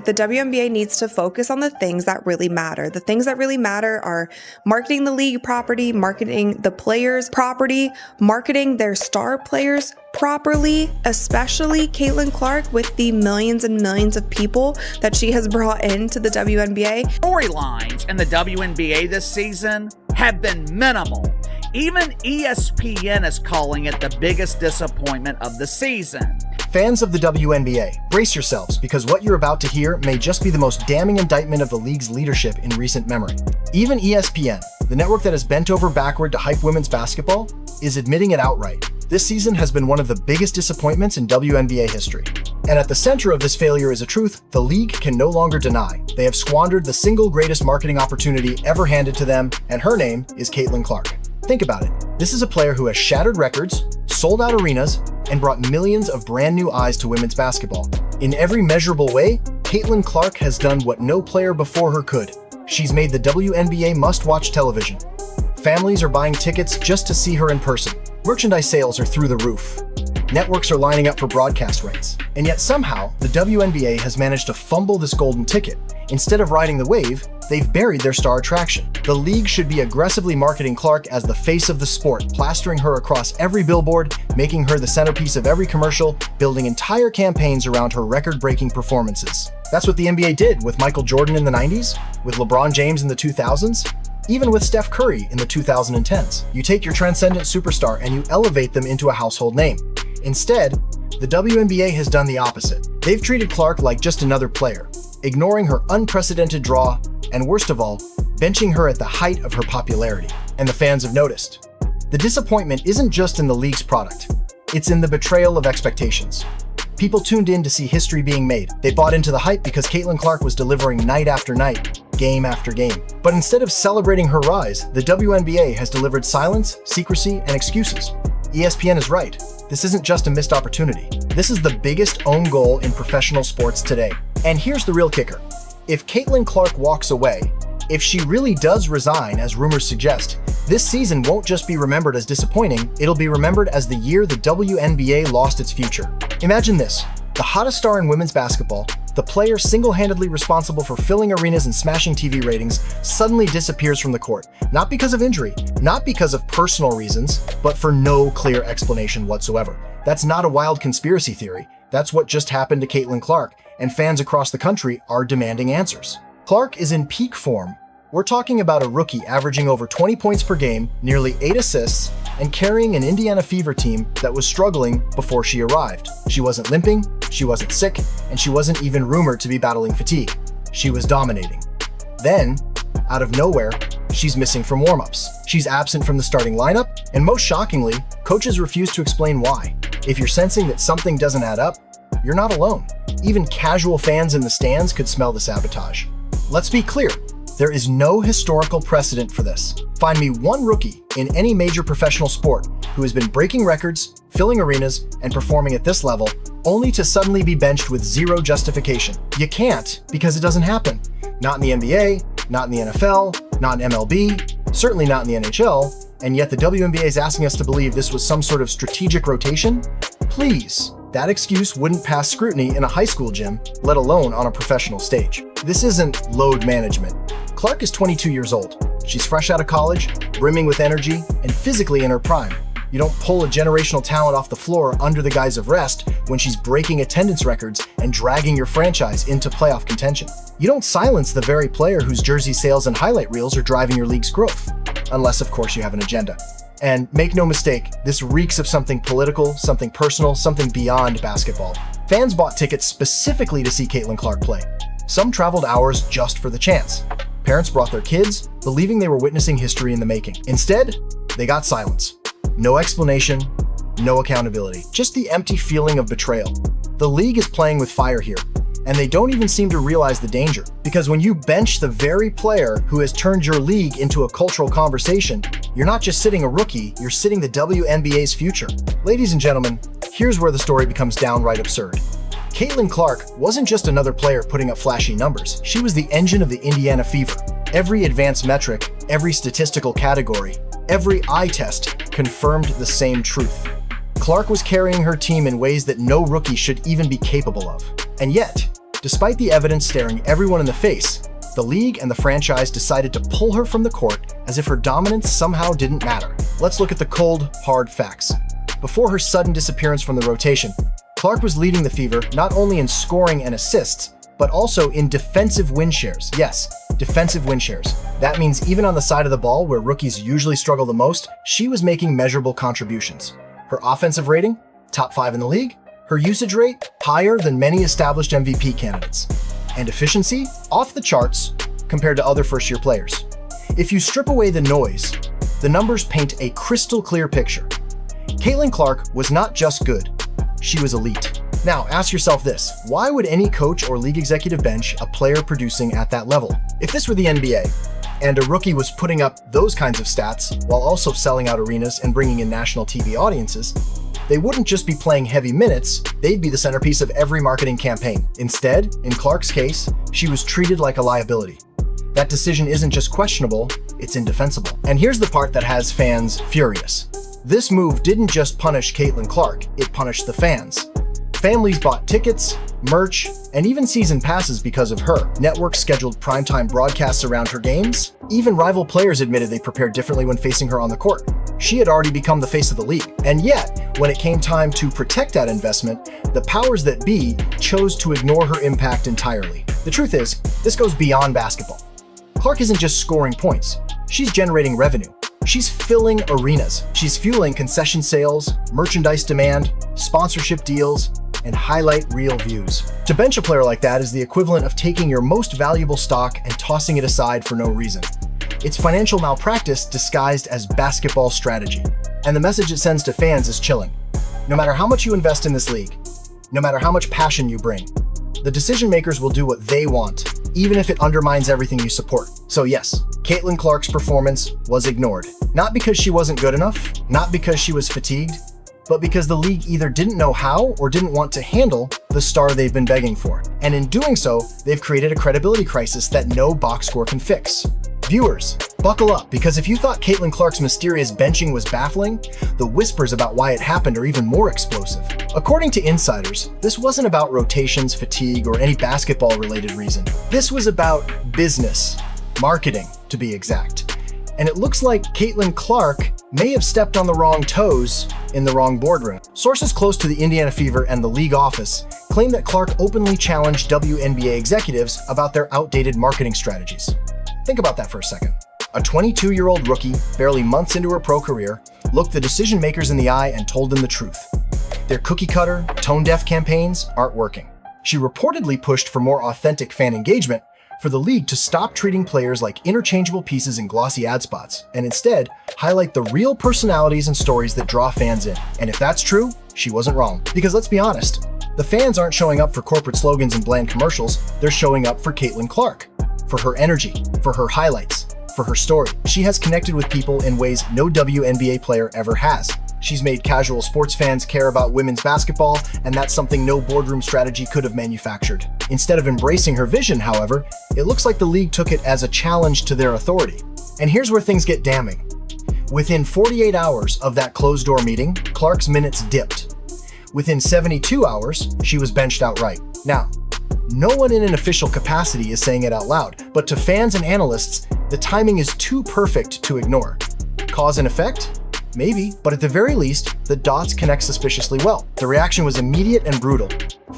the WNBA needs to focus on the things that really matter. The things that really matter are marketing the league property, marketing the players property, marketing their star players properly, especially Caitlin Clark with the millions and millions of people that she has brought into the WNBA. Storylines in the WNBA this season have been minimal. Even ESPN is calling it the biggest disappointment of the season. Fans of the WNBA, brace yourselves because what you're about to hear may just be the most damning indictment of the league's leadership in recent memory. Even ESPN, the network that has bent over backward to hype women's basketball, is admitting it outright. This season has been one of the biggest disappointments in WNBA history. And at the center of this failure is a truth the league can no longer deny. They have squandered the single greatest marketing opportunity ever handed to them, and her name is Caitlin Clark. Think about it. This is a player who has shattered records, sold out arenas, and brought millions of brand new eyes to women's basketball. In every measurable way, Caitlin Clark has done what no player before her could. She's made the WNBA must-watch television. Families are buying tickets just to see her in person. Merchandise sales are through the roof. Networks are lining up for broadcast rights. And yet somehow, the WNBA has managed to fumble this golden ticket. Instead of riding the wave, they've buried their star attraction. The league should be aggressively marketing Clark as the face of the sport, plastering her across every billboard, making her the centerpiece of every commercial, building entire campaigns around her record-breaking performances. That's what the NBA did with Michael Jordan in the 90s, with LeBron James in the 2000s, even with Steph Curry in the 2010s. You take your transcendent superstar and you elevate them into a household name. Instead, the WNBA has done the opposite. They've treated Clark like just another player, ignoring her unprecedented draw, and worst of all, benching her at the height of her popularity. And the fans have noticed. The disappointment isn't just in the league's product, it's in the betrayal of expectations. People tuned in to see history being made. They bought into the hype because Caitlin Clark was delivering night after night, game after game. But instead of celebrating her rise, the WNBA has delivered silence, secrecy, and excuses. ESPN is right. This isn't just a missed opportunity. This is the biggest own goal in professional sports today. And here's the real kicker. If Caitlin Clark walks away, if she really does resign, as rumors suggest, this season won't just be remembered as disappointing, it'll be remembered as the year the WNBA lost its future. Imagine this. The hottest star in women's basketball, the player single-handedly responsible for filling arenas and smashing TV ratings, suddenly disappears from the court. Not because of injury, not because of personal reasons, but for no clear explanation whatsoever. That's not a wild conspiracy theory. That's what just happened to Caitlin Clark, and fans across the country are demanding answers. Clark is in peak form. We're talking about a rookie averaging over 20 points per game, nearly 8 assists, and carrying an Indiana Fever team that was struggling before she arrived. She wasn't limping, she wasn't sick, and she wasn't even rumored to be battling fatigue. She was dominating. Then, out of nowhere, she's missing from warmups. She's absent from the starting lineup, and most shockingly, coaches refuse to explain why. If you're sensing that something doesn't add up, you're not alone. Even casual fans in the stands could smell the sabotage. Let's be clear, there is no historical precedent for this. Find me one rookie in any major professional sport who has been breaking records, filling arenas, and performing at this level, only to suddenly be benched with zero justification. You can't, because it doesn't happen. Not in the NBA, not in the NFL, not in MLB, certainly not in the NHL, and yet the WNBA is asking us to believe this was some sort of strategic rotation? Please. That excuse wouldn't pass scrutiny in a high school gym, let alone on a professional stage. This isn't load management. Clark is 22 years old. She's fresh out of college, brimming with energy, and physically in her prime. You don't pull a generational talent off the floor under the guise of rest when she's breaking attendance records and dragging your franchise into playoff contention. You don't silence the very player whose jersey sales and highlight reels are driving your league's growth. Unless, of course, you have an agenda. And make no mistake, this reeks of something political, something personal, something beyond basketball. Fans bought tickets specifically to see Caitlin Clark play. Some traveled hours just for the chance. Parents brought their kids, believing they were witnessing history in the making. Instead, they got silence. No explanation, no accountability. Just the empty feeling of betrayal. The league is playing with fire here, and they don't even seem to realize the danger. Because when you bench the very player who has turned your league into a cultural conversation, you're not just sitting a rookie, you're sitting the WNBA's future. Ladies and gentlemen, here's where the story becomes downright absurd. Caitlin Clark wasn't just another player putting up flashy numbers. She was the engine of the Indiana Fever. Every advanced metric, every statistical category, every eye test confirmed the same truth. Clark was carrying her team in ways that no rookie should even be capable of. And yet, Despite the evidence staring everyone in the face, the league and the franchise decided to pull her from the court as if her dominance somehow didn't matter. Let's look at the cold, hard facts. Before her sudden disappearance from the rotation, Clark was leading the Fever not only in scoring and assists, but also in defensive win shares. Yes, defensive win shares. That means even on the side of the ball where rookies usually struggle the most, she was making measurable contributions. Her offensive rating, top 5 in the league. Her usage rate, higher than many established MVP candidates. And efficiency, off the charts compared to other first-year players. If you strip away the noise, the numbers paint a crystal clear picture. Caitlin Clark was not just good, she was elite. Now, ask yourself this, why would any coach or league executive bench a player producing at that level? If this were the NBA, and a rookie was putting up those kinds of stats while also selling out arenas and bringing in national TV audiences, they wouldn't just be playing heavy minutes, they'd be the centerpiece of every marketing campaign. Instead, in Clark's case, she was treated like a liability. That decision isn't just questionable, it's indefensible. And here's the part that has fans furious. This move didn't just punish Caitlin Clark, it punished the fans. Families bought tickets, merch, and even season passes because of her. Networks scheduled primetime broadcasts around her games. Even rival players admitted they prepared differently when facing her on the court. She had already become the face of the league. And yet, when it came time to protect that investment, the powers that be chose to ignore her impact entirely. The truth is, this goes beyond basketball. Clark isn't just scoring points, she's generating revenue. She's filling arenas. She's fueling concession sales, merchandise demand, sponsorship deals, and highlight reel views. To bench a player like that is the equivalent of taking your most valuable stock and tossing it aside for no reason. It's financial malpractice disguised as basketball strategy. And the message it sends to fans is chilling. No matter how much you invest in this league, no matter how much passion you bring, the decision makers will do what they want, even if it undermines everything you support. So yes, Caitlin Clark's performance was ignored. Not because she wasn't good enough, not because she was fatigued, but because the league either didn't know how or didn't want to handle the star they've been begging for. And in doing so, they've created a credibility crisis that no box score can fix. Viewers, buckle up, because if you thought Caitlin Clark's mysterious benching was baffling, the whispers about why it happened are even more explosive. According to insiders, this wasn't about rotations, fatigue, or any basketball-related reason. This was about business, marketing, to be exact. And it looks like Caitlin Clark may have stepped on the wrong toes in the wrong boardroom. Sources close to the Indiana Fever and the league office claim that Clark openly challenged WNBA executives about their outdated marketing strategies. Think about that for a second. A 22-year-old rookie, barely months into her pro career, looked the decision makers in the eye and told them the truth. Their cookie-cutter, tone-deaf campaigns aren't working. She reportedly pushed for more authentic fan engagement, for the league to stop treating players like interchangeable pieces in glossy ad spots, and instead highlight the real personalities and stories that draw fans in. And if that's true, she wasn't wrong. Because let's be honest, the fans aren't showing up for corporate slogans and bland commercials, they're showing up for Caitlin Clark. For her energy, for her highlights, for her story. She has connected with people in ways no WNBA player ever has. She's made casual sports fans care about women's basketball, and that's something no boardroom strategy could have manufactured. Instead of embracing her vision, however, it looks like the league took it as a challenge to their authority. And here's where things get damning. Within 48 hours of that closed-door meeting, Clark's minutes dipped. Within 72 hours, she was benched outright. Now, no one in an official capacity is saying it out loud, but to fans and analysts, the timing is too perfect to ignore. Cause and effect? Maybe, but at the very least, the dots connect suspiciously well. The reaction was immediate and brutal.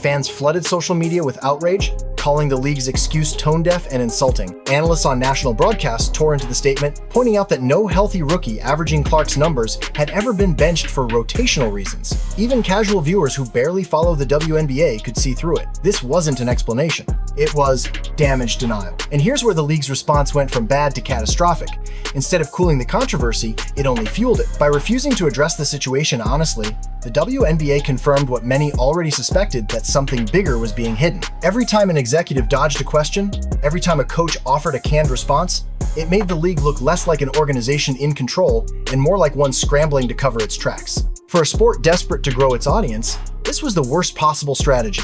Fans flooded social media with outrage, calling the league's excuse tone-deaf and insulting. Analysts on national broadcasts tore into the statement, pointing out that no healthy rookie averaging Clark's numbers had ever been benched for rotational reasons. Even casual viewers who barely follow the WNBA could see through it. This wasn't an explanation. It was damage denial. And here's where the league's response went from bad to catastrophic. Instead of cooling the controversy, it only fueled it. By refusing to address the situation honestly, the WNBA confirmed what many already suspected, that something bigger was being hidden. Every time an executive dodged a question, every time a coach offered a canned response, it made the league look less like an organization in control and more like one scrambling to cover its tracks. For a sport desperate to grow its audience, this was the worst possible strategy.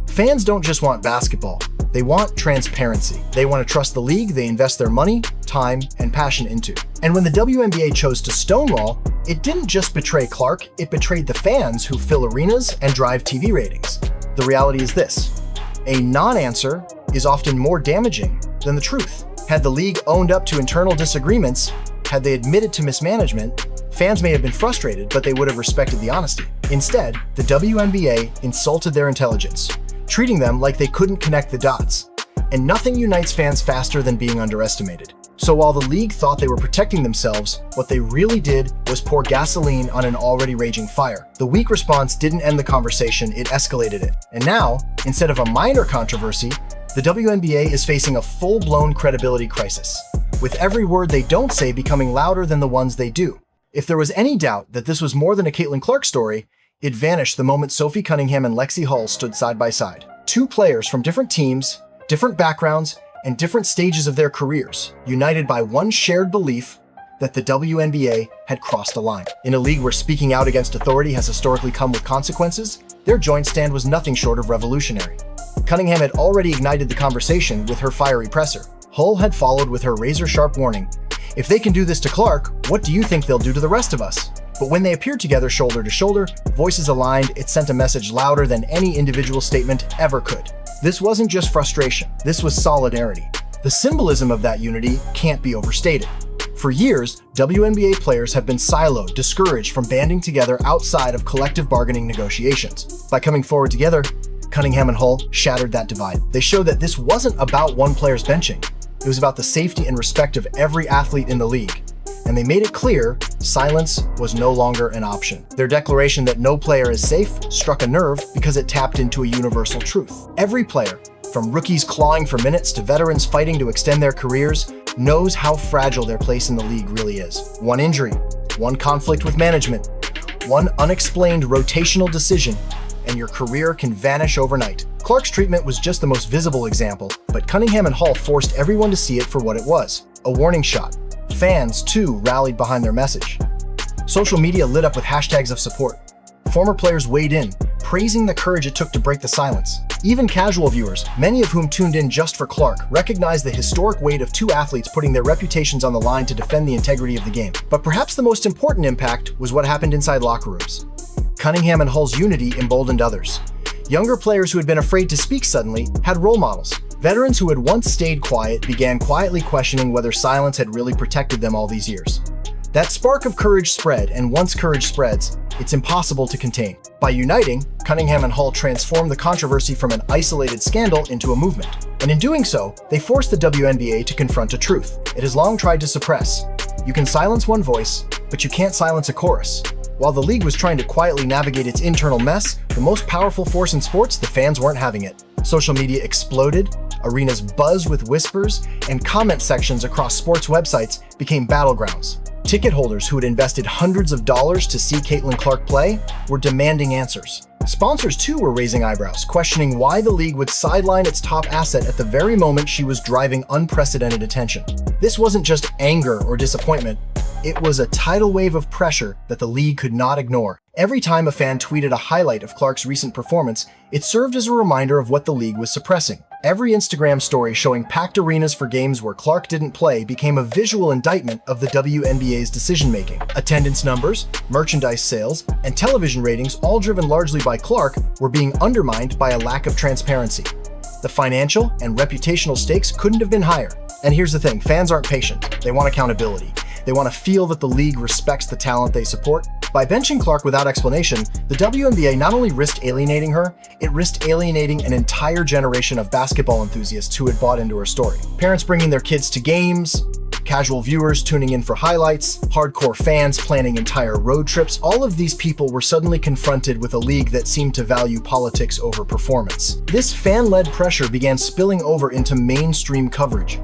Fans don't just want basketball, they want transparency. They want to trust the league they invest their money, time, and passion into. And when the WNBA chose to stonewall, it didn't just betray Clark, it betrayed the fans who fill arenas and drive TV ratings. The reality is this: A non-answer is often more damaging than the truth. Had the league owned up to internal disagreements, had they admitted to mismanagement, fans may have been frustrated, but they would have respected the honesty. Instead, the WNBA insulted their intelligence, treating them like they couldn't connect the dots. And nothing unites fans faster than being underestimated. So while the league thought they were protecting themselves, what they really did was pour gasoline on an already raging fire. The weak response didn't end the conversation, it escalated it. And now, instead of a minor controversy, the WNBA is facing a full-blown credibility crisis, with every word they don't say becoming louder than the ones they do. If there was any doubt that this was more than a Caitlin Clark story, it vanished the moment Sophie Cunningham and Lexie Hull stood side by side. Two players from different teams, different backgrounds, and different stages of their careers, united by one shared belief that the WNBA had crossed a line. In a league where speaking out against authority has historically come with consequences, their joint stand was nothing short of revolutionary. Cunningham had already ignited the conversation with her fiery presser. Hull had followed with her razor-sharp warning, "If they can do this to Clark, what do you think they'll do to the rest of us?" But when they appeared together shoulder to shoulder, voices aligned, it sent a message louder than any individual statement ever could. This wasn't just frustration, this was solidarity. The symbolism of that unity can't be overstated. For years, WNBA players have been siloed, discouraged from banding together outside of collective bargaining negotiations. By coming forward together, Cunningham and Hull shattered that divide. They showed that this wasn't about one player's benching. It was about the safety and respect of every athlete in the league. And they made it clear silence was no longer an option. Their declaration that no player is safe struck a nerve because it tapped into a universal truth. Every player, from rookies clawing for minutes to veterans fighting to extend their careers, knows how fragile their place in the league really is. One injury, one conflict with management, one unexplained rotational decision, and your career can vanish overnight. Clark's treatment was just the most visible example, but Cunningham and Hull forced everyone to see it for what it was, a warning shot. Fans, too, rallied behind their message. Social media lit up with hashtags of support. Former players weighed in, praising the courage it took to break the silence. Even casual viewers, many of whom tuned in just for Clark, recognized the historic weight of two athletes putting their reputations on the line to defend the integrity of the game. But perhaps the most important impact was what happened inside locker rooms. Cunningham and Hull's unity emboldened others. Younger players who had been afraid to speak suddenly had role models. Veterans who had once stayed quiet began quietly questioning whether silence had really protected them all these years. That spark of courage spread, and once courage spreads, it's impossible to contain. By uniting, Cunningham and Hull transformed the controversy from an isolated scandal into a movement. And in doing so, they forced the WNBA to confront a truth it has long tried to suppress. You can silence one voice, but you can't silence a chorus. While the league was trying to quietly navigate its internal mess, the most powerful force in sports, the fans weren't having it. Social media exploded, arenas buzzed with whispers, and comment sections across sports websites became battlegrounds. Ticket holders who had invested hundreds of dollars to see Caitlin Clark play were demanding answers. Sponsors too were raising eyebrows, questioning why the league would sideline its top asset at the very moment she was driving unprecedented attention. This wasn't just anger or disappointment. It was a tidal wave of pressure that the league could not ignore. Every time a fan tweeted a highlight of Clark's recent performance, it served as a reminder of what the league was suppressing. Every Instagram story showing packed arenas for games where Clark didn't play became a visual indictment of the WNBA's decision-making. Attendance numbers, merchandise sales, and television ratings, all driven largely by Clark, were being undermined by a lack of transparency. The financial and reputational stakes couldn't have been higher. And here's the thing, fans aren't patient. They want accountability. They want to feel that the league respects the talent they support. By benching Clark without explanation, the WNBA not only risked alienating her, it risked alienating an entire generation of basketball enthusiasts who had bought into her story. Parents bringing their kids to games, casual viewers tuning in for highlights, hardcore fans planning entire road trips, all of these people were suddenly confronted with a league that seemed to value politics over performance. This fan-led pressure began spilling over into mainstream coverage.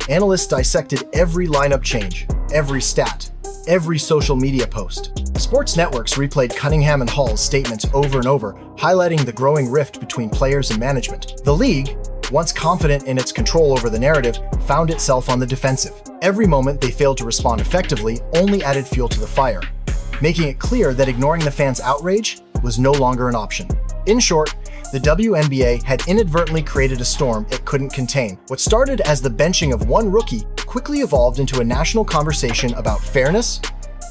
Analysts dissected every lineup change, every stat, every social media post. Sports networks replayed Cunningham and Hull's statements over and over, highlighting the growing rift between players and management. The league, once confident in its control over the narrative, found itself on the defensive. Every moment they failed to respond effectively only added fuel to the fire, making it clear that ignoring the fans' outrage was no longer an option. In short, the WNBA had inadvertently created a storm it couldn't contain. What started as the benching of one rookie quickly evolved into a national conversation about fairness,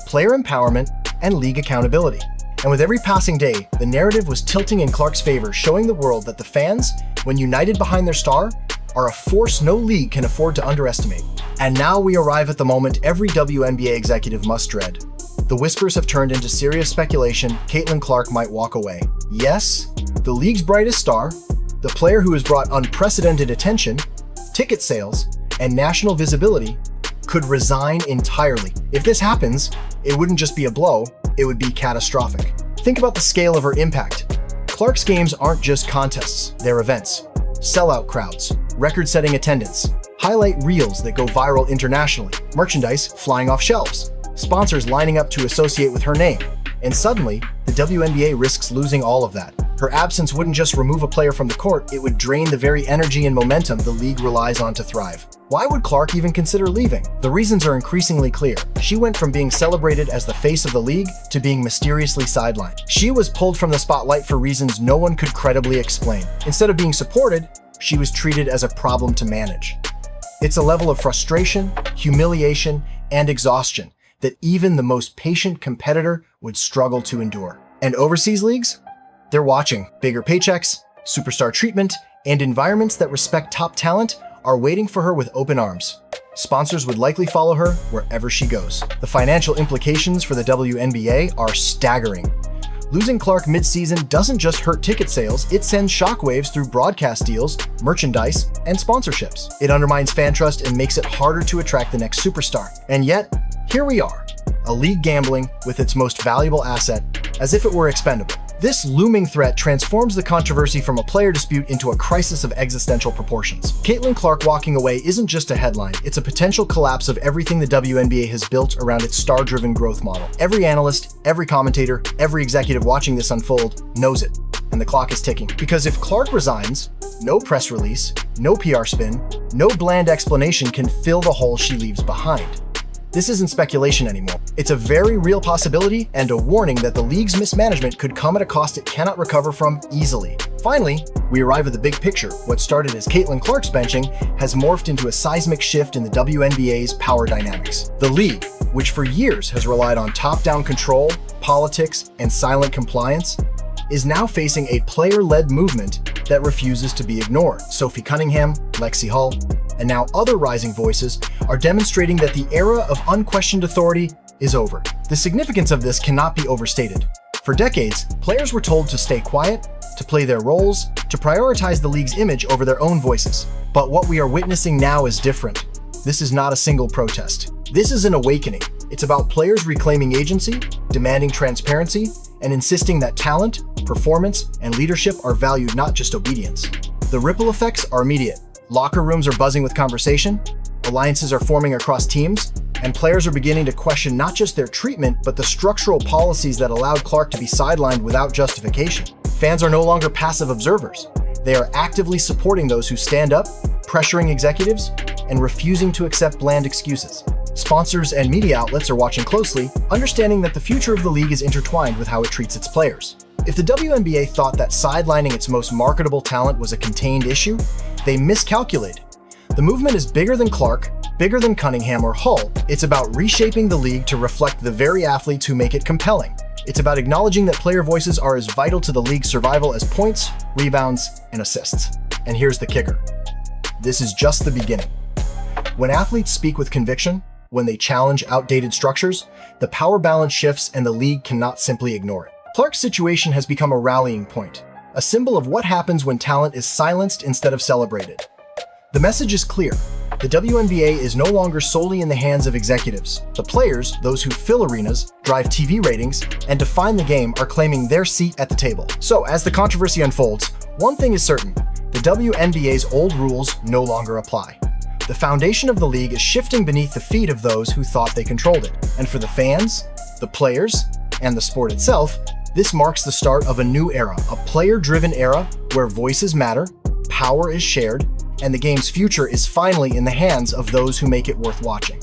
player empowerment, and league accountability. And with every passing day, the narrative was tilting in Clark's favor, showing the world that the fans, when united behind their star, are a force no league can afford to underestimate. And now we arrive at the moment every WNBA executive must dread. The whispers have turned into serious speculation. Caitlin Clark might walk away. Yes, the league's brightest star, the player who has brought unprecedented attention, ticket sales, and national visibility, could resign entirely. If this happens, it wouldn't just be a blow, it would be catastrophic. Think about the scale of her impact. Clark's games aren't just contests, they're events. Sellout crowds, record-setting attendance, highlight reels that go viral internationally, merchandise flying off shelves, sponsors lining up to associate with her name. And suddenly, the WNBA risks losing all of that. Her absence wouldn't just remove a player from the court, it would drain the very energy and momentum the league relies on to thrive. Why would Clark even consider leaving? The reasons are increasingly clear. She went from being celebrated as the face of the league to being mysteriously sidelined. She was pulled from the spotlight for reasons no one could credibly explain. Instead of being supported, she was treated as a problem to manage. It's a level of frustration, humiliation, and exhaustion that even the most patient competitor would struggle to endure. And overseas leagues? They're watching. Bigger paychecks, superstar treatment, and environments that respect top talent are waiting for her with open arms. Sponsors would likely follow her wherever she goes. The financial implications for the WNBA are staggering. Losing Clark mid-season doesn't just hurt ticket sales, it sends shockwaves through broadcast deals, merchandise, and sponsorships. It undermines fan trust and makes it harder to attract the next superstar. And yet, here we are, a league gambling with its most valuable asset as if it were expendable. This looming threat transforms the controversy from a player dispute into a crisis of existential proportions. Caitlin Clark walking away isn't just a headline, it's a potential collapse of everything the WNBA has built around its star-driven growth model. Every analyst, every commentator, every executive watching this unfold knows it, and the clock is ticking. Because if Clark resigns, no press release, no PR spin, no bland explanation can fill the hole she leaves behind. This isn't speculation anymore. It's a very real possibility and a warning that the league's mismanagement could come at a cost it cannot recover from easily. Finally, we arrive at the big picture. What started as Caitlin Clark's benching has morphed into a seismic shift in the WNBA's power dynamics. The league, which for years has relied on top-down control, politics, and silent compliance, is now facing a player-led movement that refuses to be ignored. Sophie Cunningham, Lexie, and now other rising voices are demonstrating that the era of unquestioned authority is over. The significance of this cannot be overstated. For decades, players were told to stay quiet, to play their roles, to prioritize the league's image over their own voices. But what we are witnessing now is different. This is not a single protest. This is an awakening. It's about players reclaiming agency, demanding transparency, and insisting that talent, performance, and leadership are valued, not just obedience. The ripple effects are immediate. Locker rooms are buzzing with conversation, alliances are forming across teams, and players are beginning to question not just their treatment, but the structural policies that allowed Clark to be sidelined without justification. Fans are no longer passive observers. They are actively supporting those who stand up, pressuring executives, and refusing to accept bland excuses. Sponsors and media outlets are watching closely, understanding that the future of the league is intertwined with how it treats its players. If the WNBA thought that sidelining its most marketable talent was a contained issue, they miscalculated. The movement is bigger than Clark, bigger than Cunningham or Hull. It's about reshaping the league to reflect the very athletes who make it compelling. It's about acknowledging that player voices are as vital to the league's survival as points, rebounds, and assists. And here's the kicker. This is just the beginning. When athletes speak with conviction, when they challenge outdated structures, the power balance shifts and the league cannot simply ignore it. Clark's situation has become a rallying point, a symbol of what happens when talent is silenced instead of celebrated. The message is clear. The WNBA is no longer solely in the hands of executives. The players, those who fill arenas, drive TV ratings, and define the game, are claiming their seat at the table. So, as the controversy unfolds, one thing is certain: the WNBA's old rules no longer apply. The foundation of the league is shifting beneath the feet of those who thought they controlled it. And for the fans, the players, and the sport itself, this marks the start of a new era, a player-driven era where voices matter, power is shared, and the game's future is finally in the hands of those who make it worth watching.